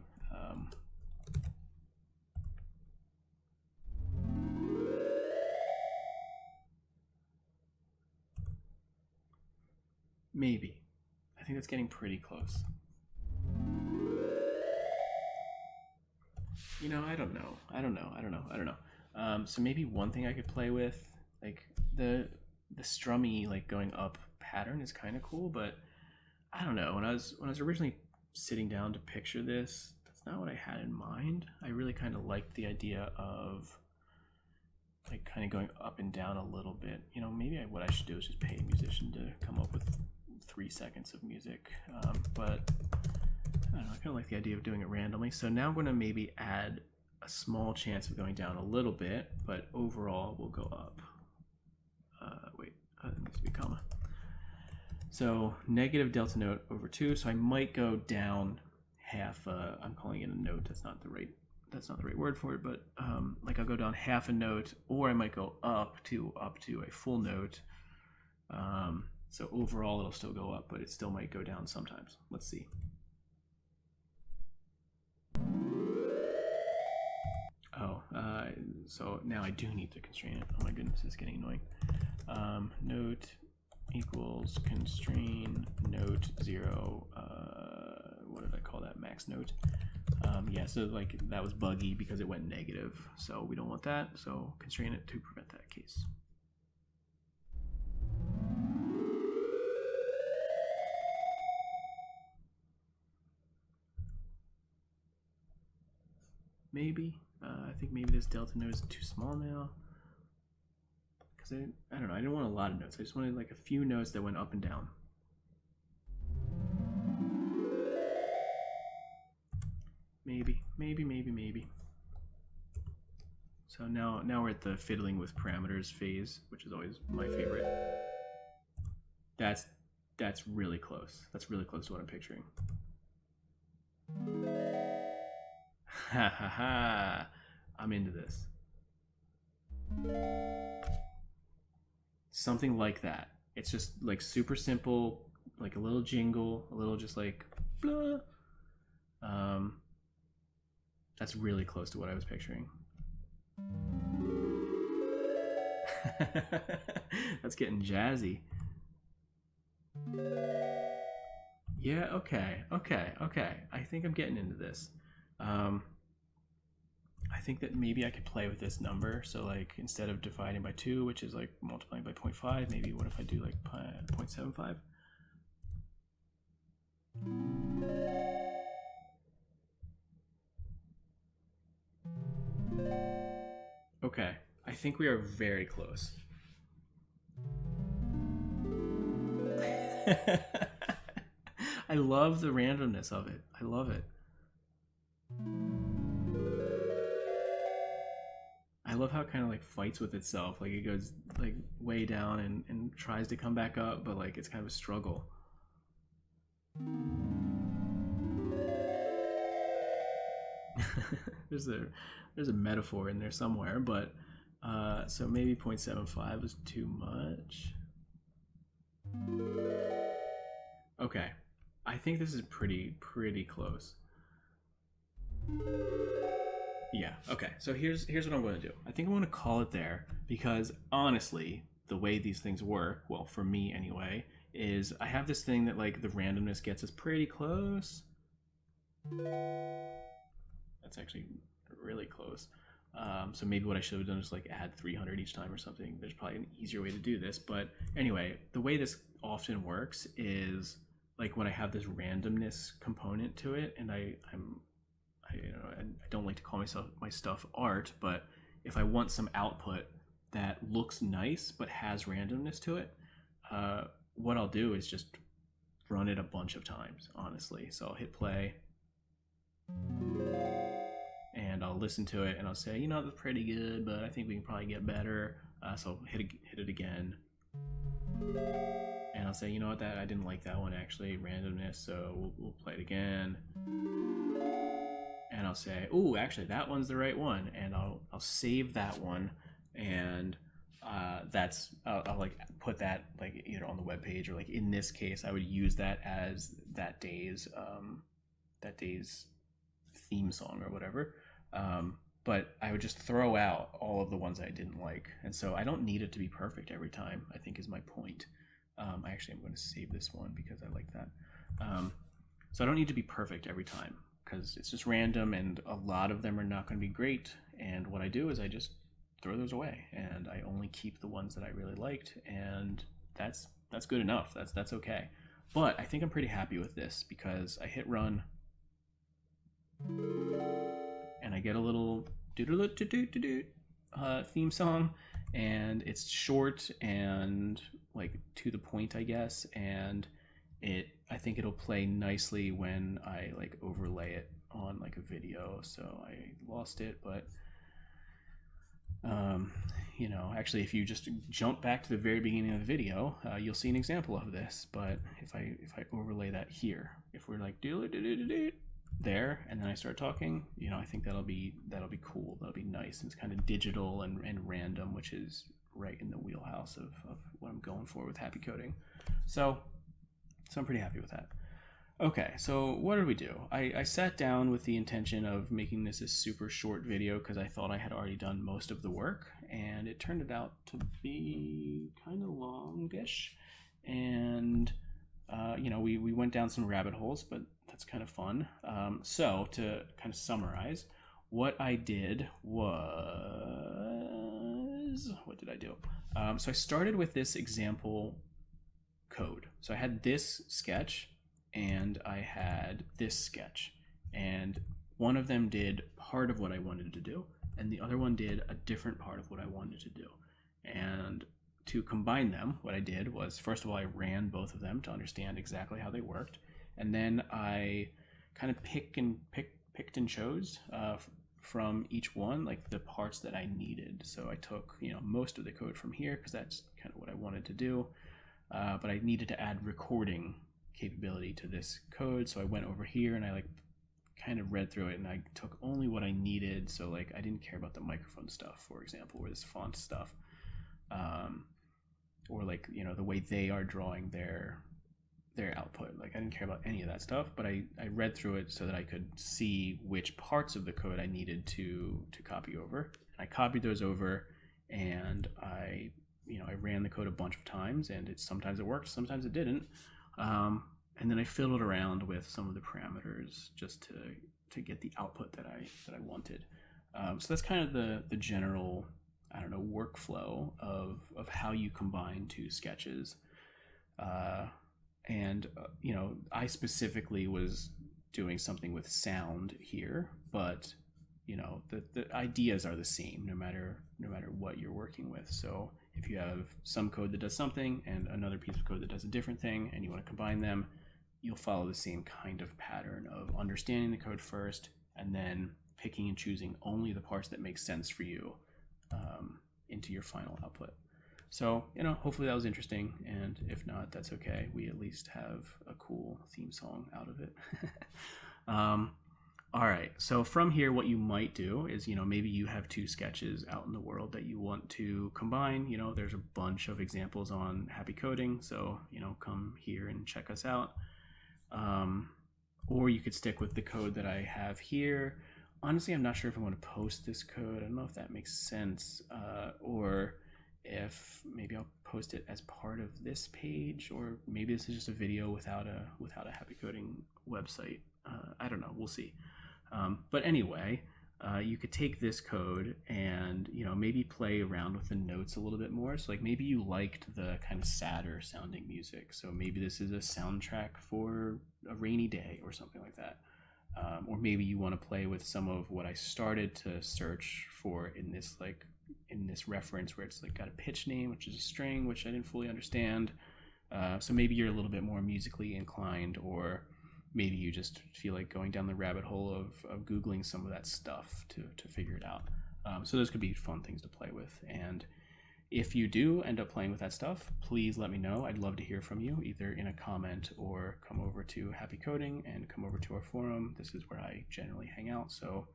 Speaker 1: Maybe. I think that's getting pretty close. You know, I don't know. So maybe one thing I could play with, like the strummy like going up pattern is kind of cool, but I don't know. When I was originally sitting down to picture this, that's not what I had in mind. I really kind of liked the idea of like kind of going up and down a little bit. You know, maybe what I should do is just pay a musician to come up with 3 seconds of music, but I don't know, I kind of like the idea of doing it randomly. So now I'm going to maybe add a small chance of going down a little bit, but overall we'll go up. Wait, there needs to be a comma. So negative delta note over 2. So I might go down half. I'm calling it a note. That's not the right word for it. But like I'll go down half a note, or I might go up to a full note. So overall it'll still go up, but it still might go down sometimes. Let's see. Oh, so now I do need to constrain it. Oh my goodness, it's getting annoying. Note equals constrain note 0. What did I call that? Max note. Yeah, so like that was buggy because it went negative. So we don't want that. So constrain it to prevent that case. Maybe. I think maybe this delta note is too small now. Because I don't know, I didn't want a lot of notes. I just wanted like a few notes that went up and down. Maybe. So now we're at the fiddling with parameters phase, which is always my favorite. That's really close. That's really close to what I'm picturing. Ha ha ha. I'm into this. Something like that. It's just like super simple, like a little jingle, a little just like blah. Um, that's really close to what I was picturing. That's getting jazzy. Yeah, okay. I think I'm getting into this. Um, I think that maybe I could play with this number. So like instead of dividing by 2, which is like multiplying by 0.5, maybe what if I do like 0.75? Okay, I think we are very close. I love the randomness of it. I love it. I love how it kind of like fights with itself. Like it goes like way down and tries to come back up, but like it's kind of a struggle. there's a there's a metaphor in there somewhere, but so maybe 0.75 is too much. Okay, I think this is pretty close. Yeah. Okay. So here's what I'm going to do. I think I'm going to call it there because honestly, the way these things work, well, for me anyway, is I have this thing that like the randomness gets us pretty close. That's actually really close. So maybe what I should have done is like add 300 each time or something. There's probably an easier way to do this, but anyway, the way this often works is like when I have this randomness component to it, and I don't like to call my stuff art, but if I want some output that looks nice but has randomness to it, what I'll do is just run it a bunch of times, honestly. So I'll hit play and I'll listen to it and I'll say, that's pretty good, but I think we can probably get better. So I'll hit it again. And I'll say, that I didn't like that one actually, randomness, so we'll play it again. And I'll say, "Ooh, actually, that one's the right one," and I'll save that one, and I'll like put that like either on the web page or like in this case, I would use that as that day's theme song or whatever. But I would just throw out all of the ones I didn't like, and so I don't need it to be perfect every time, I think is my point. I actually am going to save this one because I like that. So I don't need to be perfect every time because it's just random and a lot of them are not going to be great. And what I do is I just throw those away and I only keep the ones that I really liked, and that's good enough. That's okay. But I think I'm pretty happy with this because I hit run and I get a little theme song, and it's short and like to the point, I guess, and I think it'll play nicely when I like overlay it on like a video. So I lost it, but actually if you just jump back to the very beginning of the video, you'll see an example of this. But if I overlay that here, if we're like there and then I start talking, I think that'll be cool. That'll be nice. And it's kind of digital and random, which is right in the wheelhouse of what I'm going for with happy coding. So I'm pretty happy with that. Okay, so what did we do? I sat down with the intention of making this a super short video because I thought I had already done most of the work, and it turned out to be kind of longish. And we went down some rabbit holes, but that's kind of fun. So to kind of summarize, what I did was, what did I do? So I started with this example code. So I had this sketch and I had this sketch, and one of them did part of what I wanted to do and the other one did a different part of what I wanted to do. And to combine them, what I did was, first of all, I ran both of them to understand exactly how they worked, and then I kind of picked and chose from each one like the parts that I needed. So I took most of the code from here because that's kind of what I wanted to do, but I needed to add recording capability to this code, so I went over here and I like kind of read through it and I took only what I needed. So like I didn't care about the microphone stuff, for example, or this font stuff, or like the way they are drawing their output. Like I didn't care about any of that stuff, but I read through it so that I could see which parts of the code I needed to copy over. I copied those over, and I ran the code a bunch of times, and sometimes it worked, sometimes it didn't. And then I fiddled around with some of the parameters just to get the output that I wanted. So that's kind of the general, I don't know, workflow of how you combine two sketches. I specifically was doing something with sound here, but the ideas are the same no matter what you're working with. So if you have some code that does something and another piece of code that does a different thing, and you want to combine them, you'll follow the same kind of pattern of understanding the code first, and then picking and choosing only the parts that make sense for you into your final output. So, hopefully that was interesting, and if not, that's okay. We at least have a cool theme song out of it. All right, so from here, what you might do is, maybe you have two sketches out in the world that you want to combine. There's a bunch of examples on Happy Coding, so, come here and check us out. Or you could stick with the code that I have here. Honestly, I'm not sure if I want to post this code. I don't know if that makes sense, or if maybe I'll post it as part of this page, or maybe this is just a video without a Happy Coding website. I don't know. We'll see. But anyway, you could take this code and maybe play around with the notes a little bit more. So like maybe you liked the kind of sadder sounding music, so maybe this is a soundtrack for a rainy day or something like that. Or maybe you want to play with some of what I started to search for in this reference, where it's like got a pitch name, which is a string, which I didn't fully understand. So maybe you're a little bit more musically inclined, or maybe you just feel like going down the rabbit hole of Googling some of that stuff to figure it out. So those could be fun things to play with. And if you do end up playing with that stuff, please let me know. I'd love to hear from you, either in a comment or come over to Happy Coding and come over to our forum. This is where I generally hang out, so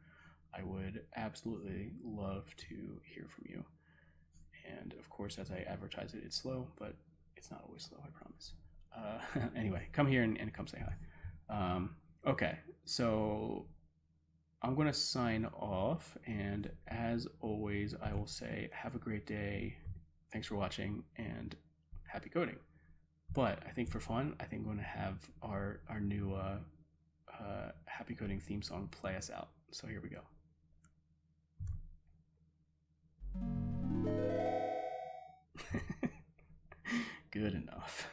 Speaker 1: I would absolutely love to hear from you. And of course, as I advertise it, it's slow, but it's not always slow, I promise. Anyway, come here and come say hi. Okay, so I'm going to sign off, and as always, I will say have a great day. Thanks for watching, and happy coding. But I think for fun, I think I'm going to have our new Happy Coding theme song play us out. So here we go. Good enough.